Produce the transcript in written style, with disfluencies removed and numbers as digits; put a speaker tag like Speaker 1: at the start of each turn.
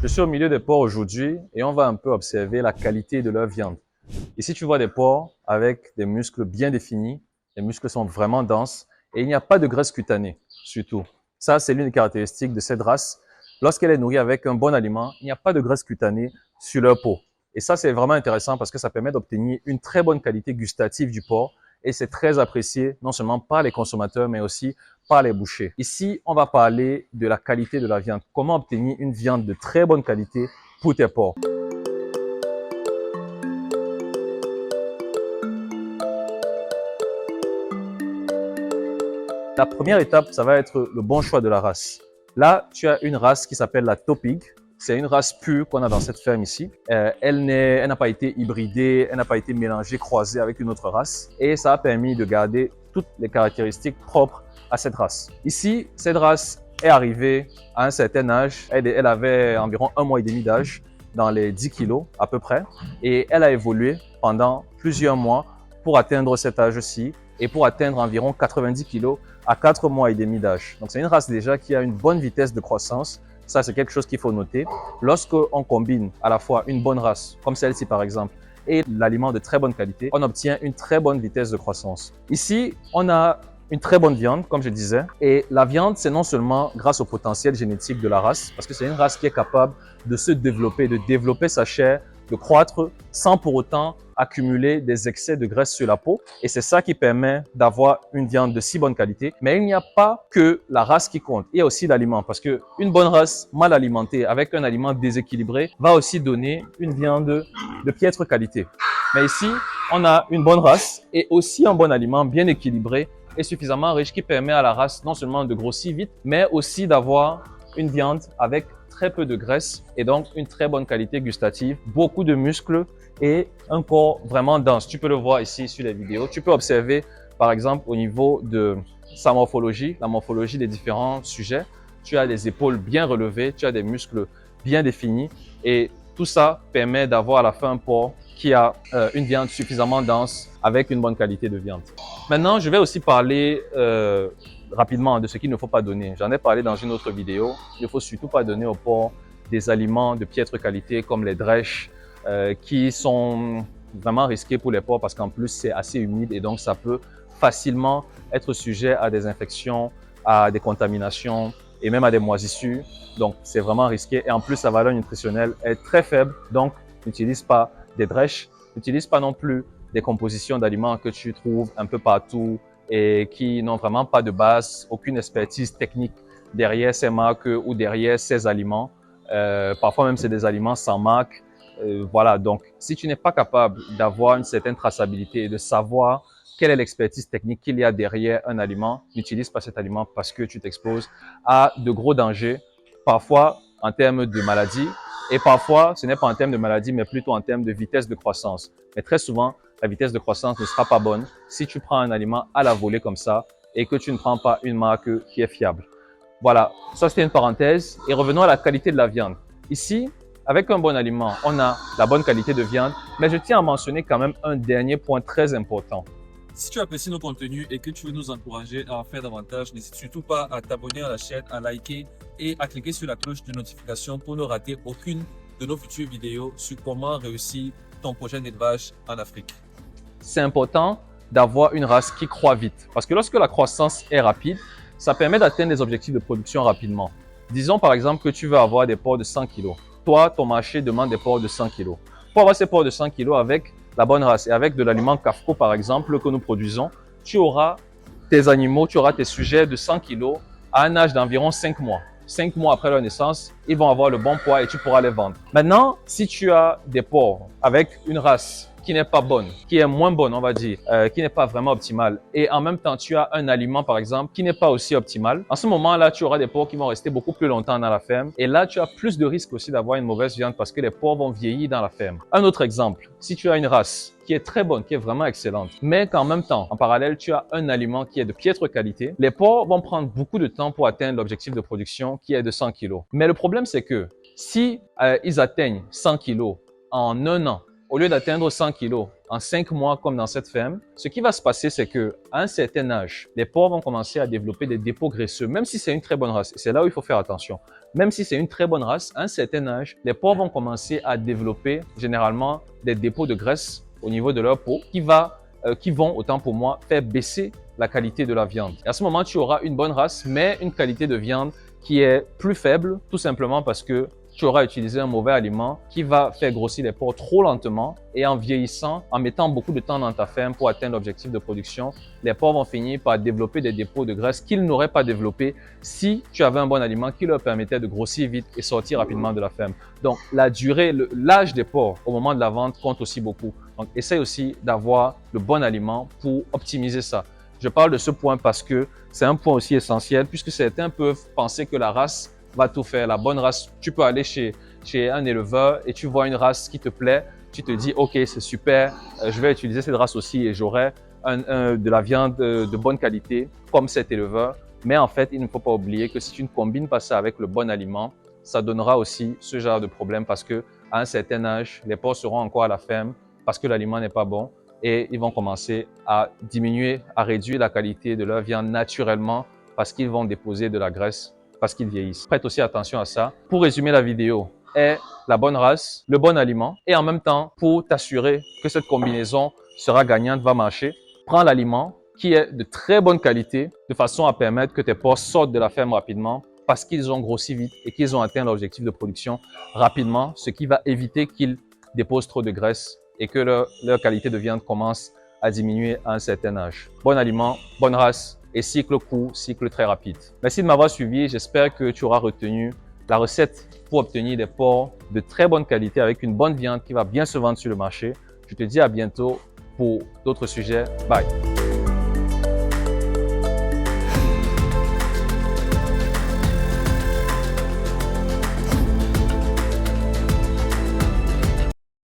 Speaker 1: Je suis au milieu des porcs aujourd'hui et on va un peu observer la qualité de leur viande. Ici, tu vois des porcs avec des muscles bien définis. Les muscles sont vraiment denses et il n'y a pas de graisse cutanée, surtout. Ça, c'est l'une des caractéristiques de cette race. Lorsqu'elle est nourrie avec un bon aliment, il n'y a pas de graisse cutanée sur leur peau. Et ça, c'est vraiment intéressant parce que ça permet d'obtenir une très bonne qualité gustative du porc et c'est très apprécié non seulement par les consommateurs, mais aussi par les bouchers. Ici, on va parler de la qualité de la viande. Comment obtenir une viande de très bonne qualité pour tes porcs. La première étape, ça va être le bon choix de la race. Là, tu as une race qui s'appelle la Taupe. C'est une race pure qu'on a dans cette ferme ici. Elle n'a pas été hybridée, elle n'a pas été mélangée, croisée avec une autre race. Et ça a permis de garder toutes les caractéristiques propres à cette race. Ici, cette race est arrivée à un certain âge. Elle avait environ 1 mois et demi d'âge, dans les 10 kilos à peu près. Et elle a évolué pendant plusieurs mois pour atteindre cet âge-ci et pour atteindre environ 90 kilos à 4 mois et demi d'âge. Donc, c'est une race déjà qui a une bonne vitesse de croissance. Ça, c'est quelque chose qu'il faut noter. Lorsqu'on combine à la fois une bonne race, comme celle-ci par exemple, et l'aliment de très bonne qualité, on obtient une très bonne vitesse de croissance. Ici, on a une très bonne viande, comme je disais. Et la viande, c'est non seulement grâce au potentiel génétique de la race, parce que c'est une race qui est capable de se développer, de développer sa chair, de croître sans pour autant accumuler des excès de graisse sur la peau. Et c'est ça qui permet d'avoir une viande de si bonne qualité. Mais il n'y a pas que la race qui compte. Il y a aussi l'aliment. Parce que une bonne race mal alimentée avec un aliment déséquilibré va aussi donner une viande de piètre qualité. Mais ici, on a une bonne race et aussi un bon aliment bien équilibré et suffisamment riche qui permet à la race non seulement de grossir vite, mais aussi d'avoir une viande avec très peu de graisse et donc une très bonne qualité gustative, beaucoup de muscles et un corps vraiment dense. Tu peux le voir ici sur les vidéos. Tu peux observer par exemple au niveau de sa morphologie, la morphologie des différents sujets. Tu as des épaules bien relevées, tu as des muscles bien définis et tout ça permet d'avoir à la fin un porc qui a une viande suffisamment dense avec une bonne qualité de viande. Maintenant, je vais aussi parler rapidement de ce qu'il ne faut pas donner. J'en ai parlé dans une autre vidéo. Il ne faut surtout pas donner au porc des aliments de piètre qualité comme les drèches qui sont vraiment risqués pour les porcs parce qu'en plus, c'est assez humide et donc ça peut facilement être sujet à des infections, à des contaminations et même à des moisissures. Donc, c'est vraiment risqué. Et en plus, sa valeur nutritionnelle est très faible. Donc, n'utilise pas des drèches, n'utilise pas non plus des compositions d'aliments que tu trouves un peu partout et qui n'ont vraiment pas de base, aucune expertise technique derrière ces marques ou derrière ces aliments. Parfois même, c'est des aliments sans marque. Voilà, donc si tu n'es pas capable d'avoir une certaine traçabilité et de savoir quelle est l'expertise technique qu'il y a derrière un aliment, n'utilise pas cet aliment parce que tu t'exposes à de gros dangers, parfois en termes de maladie, et parfois ce n'est pas en termes de maladie, mais plutôt en termes de vitesse de croissance. Mais très souvent, la vitesse de croissance ne sera pas bonne si tu prends un aliment à la volée comme ça et que tu ne prends pas une marque qui est fiable. Voilà, ça c'était une parenthèse. Et revenons à la qualité de la viande. Ici, avec un bon aliment, on a la bonne qualité de viande, mais je tiens à mentionner quand même un dernier point très important.
Speaker 2: Si tu apprécies nos contenus et que tu veux nous encourager à en faire davantage, n'hésite surtout pas à t'abonner à la chaîne, à liker et à cliquer sur la cloche de notification pour ne rater aucune de nos futures vidéos sur comment réussir ton projet d'élevage en Afrique.
Speaker 1: C'est important d'avoir une race qui croît vite parce que lorsque la croissance est rapide, ça permet d'atteindre des objectifs de production rapidement. Disons par exemple que tu veux avoir des porcs de 100 kg. Toi, ton marché demande des porcs de 100 kg. Pour avoir ces porcs de 100 kg avec la bonne race et avec de l'aliment Cafco par exemple que nous produisons, tu auras tes animaux, tu auras tes sujets de 100 kg à un âge d'environ 5 mois. 5 mois après leur naissance, ils vont avoir le bon poids et tu pourras les vendre. Maintenant, si tu as des porcs avec une race qui n'est pas bonne, qui est moins bonne, on va dire, qui n'est pas vraiment optimale, et en même temps, tu as un aliment, par exemple, qui n'est pas aussi optimal, en ce moment-là, tu auras des porcs qui vont rester beaucoup plus longtemps dans la ferme, et là, tu as plus de risques aussi d'avoir une mauvaise viande parce que les porcs vont vieillir dans la ferme. Un autre exemple, si tu as une race qui est très bonne, qui est vraiment excellente, mais qu'en même temps, en parallèle, tu as un aliment qui est de piètre qualité, les porcs vont prendre beaucoup de temps pour atteindre l'objectif de production qui est de 100 kg. Mais le problème, c'est que si ils atteignent 100 kg en un an, au lieu d'atteindre 100 kg en 5 mois comme dans cette ferme, ce qui va se passer, c'est que à un certain âge, les porcs vont commencer à développer des dépôts graisseux, même si c'est une très bonne race. C'est là où il faut faire attention. Même si c'est une très bonne race, à un certain âge, les porcs vont commencer à développer généralement des dépôts de graisse au niveau de leur peau qui vont, autant pour moi, faire baisser la qualité de la viande. Et à ce moment, tu auras une bonne race, mais une qualité de viande qui est plus faible, tout simplement parce que tu auras utilisé un mauvais aliment qui va faire grossir les porcs trop lentement, et en vieillissant, en mettant beaucoup de temps dans ta ferme pour atteindre l'objectif de production, les porcs vont finir par développer des dépôts de graisse qu'ils n'auraient pas développés si tu avais un bon aliment qui leur permettait de grossir vite et sortir rapidement de la ferme. Donc, la durée, l'âge des porcs au moment de la vente compte aussi beaucoup. Donc, essaye aussi d'avoir le bon aliment pour optimiser ça. Je parle de ce point parce que c'est un point aussi essentiel, puisque certains peuvent penser que la race va tout faire. La bonne race, tu peux aller chez un éleveur et tu vois une race qui te plaît, tu te dis « Ok, c'est super, je vais utiliser cette race aussi et j'aurai de la viande de bonne qualité comme cet éleveur. » Mais en fait, il ne faut pas oublier que si tu ne combines pas ça avec le bon aliment, ça donnera aussi ce genre de problème parce que à un certain âge, les porcs seront encore à la ferme parce que l'aliment n'est pas bon et ils vont commencer à diminuer, à réduire la qualité de leur viande naturellement parce qu'ils vont déposer de la graisse parce qu'ils vieillissent. Prête aussi attention à ça. Pour résumer la vidéo, est la bonne race, le bon aliment et en même temps, pour t'assurer que cette combinaison sera gagnante, va marcher, prends l'aliment qui est de très bonne qualité de façon à permettre que tes porcs sortent de la ferme rapidement parce qu'ils ont grossi vite et qu'ils ont atteint l'objectif de production rapidement, ce qui va éviter qu'ils déposent trop de graisse et que leur qualité de viande commence à diminuer à un certain âge. Bon aliment, bonne race et cycle court, cycle très rapide. Merci de m'avoir suivi. J'espère que tu auras retenu la recette pour obtenir des porcs de très bonne qualité avec une bonne viande qui va bien se vendre sur le marché. Je te dis à bientôt pour d'autres sujets. Bye!